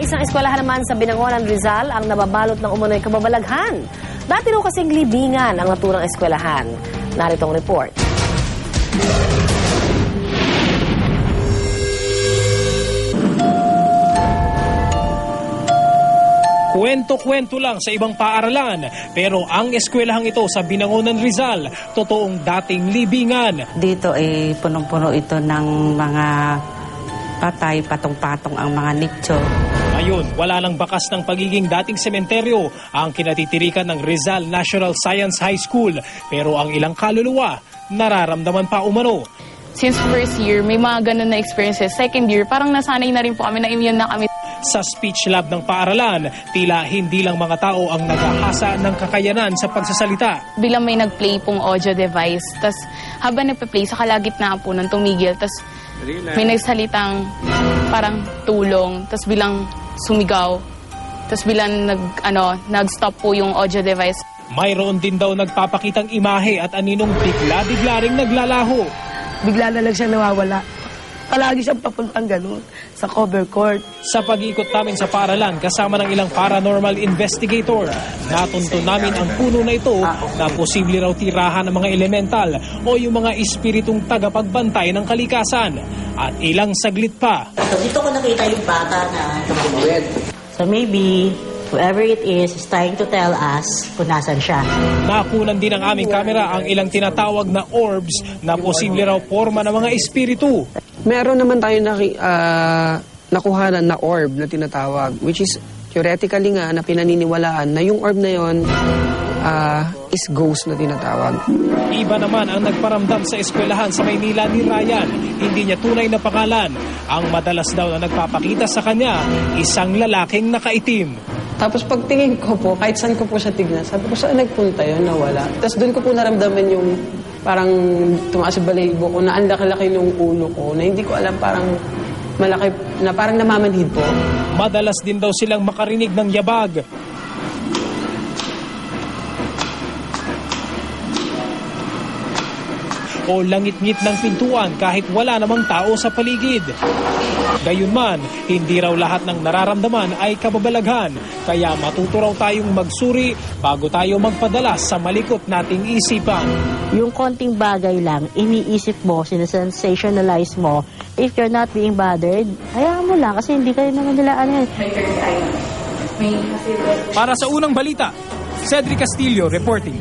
Isang eskwelahan naman sa Binangonan, Rizal ang nababalot ng umunoy kababalaghan. Dati raw kasing libingan ang naturang eskwelahan. Narito ang report. Kwento-kwento lang sa ibang paaralan, pero ang eskwelahang ito sa Binangonan, Rizal, totoong dating libingan. Dito ay punong-puno ito ng mga patay, patong-patong ang mga nicho. Ngayon, wala nang bakas ng pagiging dating sementeryo ang kinatitirikan ng Rizal National Science High School, pero ang ilang kaluluwa nararamdaman pa umano. Since first year, may mga ganun na experiences. Second year, parang nasanay na rin po kami, na-immune na kami. Sa speech lab ng paaralan, tila hindi lang mga tao ang naghahasa ng kakayanan sa pagsasalita. Bilang may nag-play pong audio device, tas habang nagpa-play, sa kalagitnaan po nang tumigil, tas may nagsalitang parang tulong, tas bilang sumigaw, tas bilang nag-stop po yung audio device. Mayroon din daw nagpapakitang imahe at aninong bigla-bigla ring naglalaho. Bigla na lang siya nawawala. Palagi siyang papuntang ganun sa cover court. Sa pag-ikot namin sa paaralan kasama ng ilang paranormal investigator, natunto namin ang puno na ito na posible raw tirahan ng mga elemental o yung mga espiritong tagapagbantay ng kalikasan. At ilang saglit pa. So dito ko nakita yung bata na tumawid. So maybe whoever it is trying to tell us kung nasan siya. Nakunan din ng aming kamera ang ilang tinatawag na orbs na posible raw forma ng mga espiritu. Meron naman tayo nakuhanan na orb na tinatawag, which is theoretically nga na pinaniniwalaan na yung orb na yon is ghost na tinatawag. Iba naman ang nagparamdam sa eskwelahan sa Maynila ni Ryan. Hindi niya tunay na pangalan. Ang madalas daw na nagpapakita sa kanya, isang lalaking nakaitim. Tapos pagtingin ko po, kahit saan ko po siya tignan, sabi ko saan nagpunta yun, nawala. Tapos doon ko po naramdaman yung parang tumaas sa balahibo ko na ang laki-laki ng ulo ko, na hindi ko alam parang malaki, na parang namamanhid po. Madalas din daw silang makarinig ng yabag. O langit-ngit ng pintuan kahit wala namang tao sa paligid. Gayunman, hindi raw lahat ng nararamdaman ay kababalaghan, kaya matuto raw tayong magsuri bago tayo magpadala sa malikot nating isipan. Yung konting bagay lang, iniisip mo, sinasensationalize mo. If you're not being bothered, hayaan mo lang kasi hindi kayo naman nila Para sa unang balita, Cedric Castillo reporting.